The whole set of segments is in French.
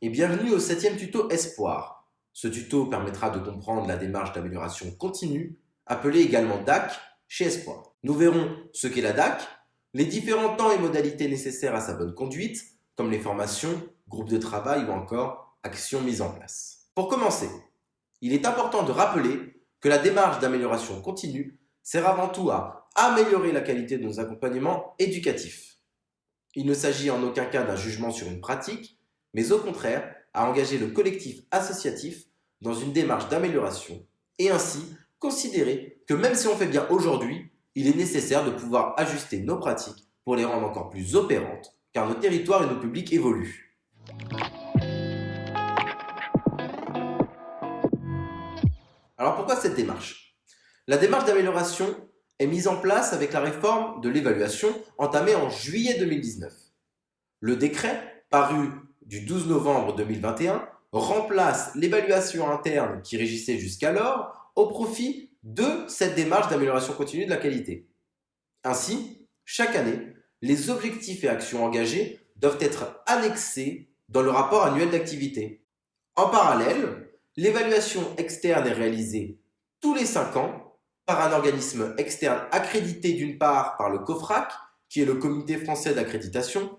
et bienvenue au 7e tuto Espoir. Ce tuto permettra de comprendre la démarche d'amélioration continue, appelée également DAC chez Espoir. Nous verrons ce qu'est la DAC, les différents temps et modalités nécessaires à sa bonne conduite, comme les formations, groupes de travail ou encore actions mises en place. Pour commencer, il est important de rappeler que la démarche d'amélioration continue sert avant tout à améliorer la qualité de nos accompagnements éducatifs. Il ne s'agit en aucun cas d'un jugement sur une pratique, mais au contraire à engager le collectif associatif dans une démarche d'amélioration et ainsi considérer que même si on fait bien aujourd'hui, il est nécessaire de pouvoir ajuster nos pratiques pour les rendre encore plus opérantes, car nos territoires et nos publics évoluent. Alors pourquoi cette démarche? La démarche d'amélioration est mise en place avec la réforme de l'évaluation entamée en juillet 2019. Le décret, paru du 12 novembre 2021, remplace l'évaluation interne qui régissait jusqu'alors au profit de cette démarche d'amélioration continue de la qualité. Ainsi, chaque année, les objectifs et actions engagés doivent être annexés dans le rapport annuel d'activité. En parallèle, l'évaluation externe est réalisée tous les 5 ans par un organisme externe accrédité d'une part par le COFRAC, qui est le Comité français d'accréditation,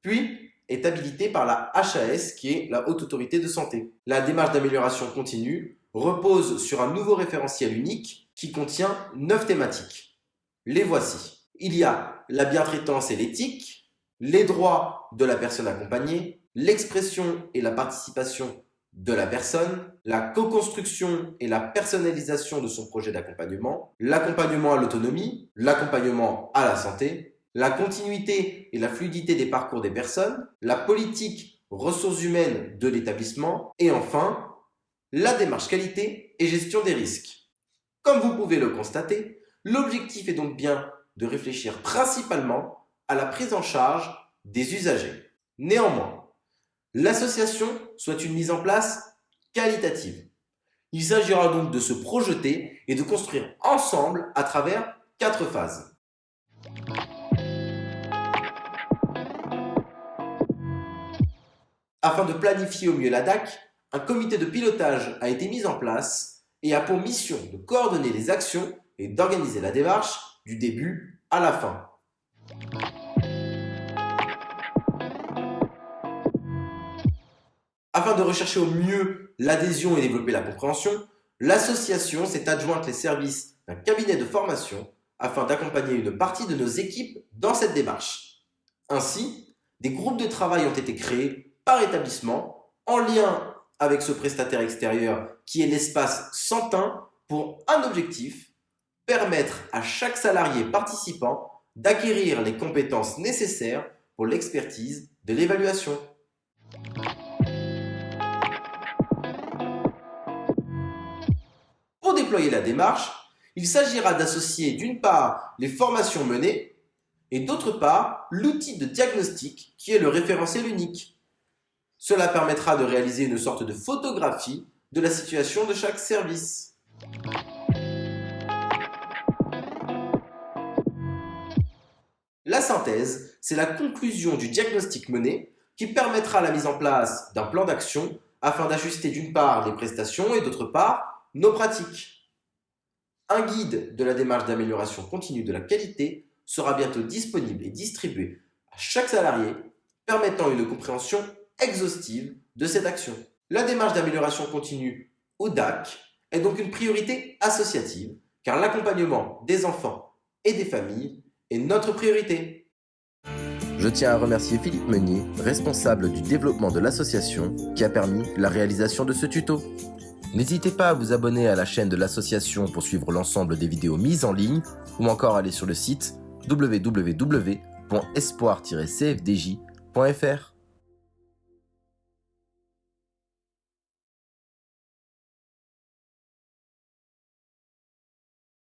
puis est habilité par la HAS, qui est la Haute Autorité de Santé. La démarche d'amélioration continue repose sur un nouveau référentiel unique qui contient 9 thématiques. Les voici. Il y a la bientraitance et l'éthique, les droits de la personne accompagnée, l'expression et la participation de la personne, la co-construction et la personnalisation de son projet d'accompagnement, l'accompagnement à l'autonomie, l'accompagnement à la santé, la continuité et la fluidité des parcours des personnes, la politique ressources humaines de l'établissement et enfin, la démarche qualité et gestion des risques. Comme vous pouvez le constater, l'objectif est donc bien de réfléchir principalement à la prise en charge des usagers. Néanmoins, l'association souhaite une mise en place qualitative. Il s'agira donc de se projeter et de construire ensemble à travers 4 phases. Afin de planifier au mieux la DAC, un comité de pilotage a été mis en place et a pour mission de coordonner les actions et d'organiser la démarche du début à la fin. Afin de rechercher au mieux l'adhésion et développer la compréhension, l'association s'est adjointe les services d'un cabinet de formation afin d'accompagner une partie de nos équipes dans cette démarche. Ainsi, des groupes de travail ont été créés par établissement en lien avec ce prestataire extérieur qui est l'espace Santin pour un objectif, permettre à chaque salarié participant d'acquérir les compétences nécessaires pour l'expertise de l'évaluation. Pour déployer la démarche, il s'agira d'associer d'une part les formations menées et d'autre part l'outil de diagnostic qui est le référentiel unique. Cela permettra de réaliser une sorte de photographie de la situation de chaque service. La synthèse, c'est la conclusion du diagnostic mené qui permettra la mise en place d'un plan d'action afin d'ajuster d'une part les prestations et d'autre part nos pratiques. Un guide de la démarche d'amélioration continue de la qualité sera bientôt disponible et distribué à chaque salarié, permettant une compréhension exhaustive de cette action. La démarche d'amélioration continue, ou DAC, est donc une priorité associative, car l'accompagnement des enfants et des familles est notre priorité. Je tiens à remercier Philippe Meunier, responsable du développement de l'association, qui a permis la réalisation de ce tuto. N'hésitez pas à vous abonner à la chaîne de l'association pour suivre l'ensemble des vidéos mises en ligne ou encore aller sur le site www.espoir-cfdj.fr.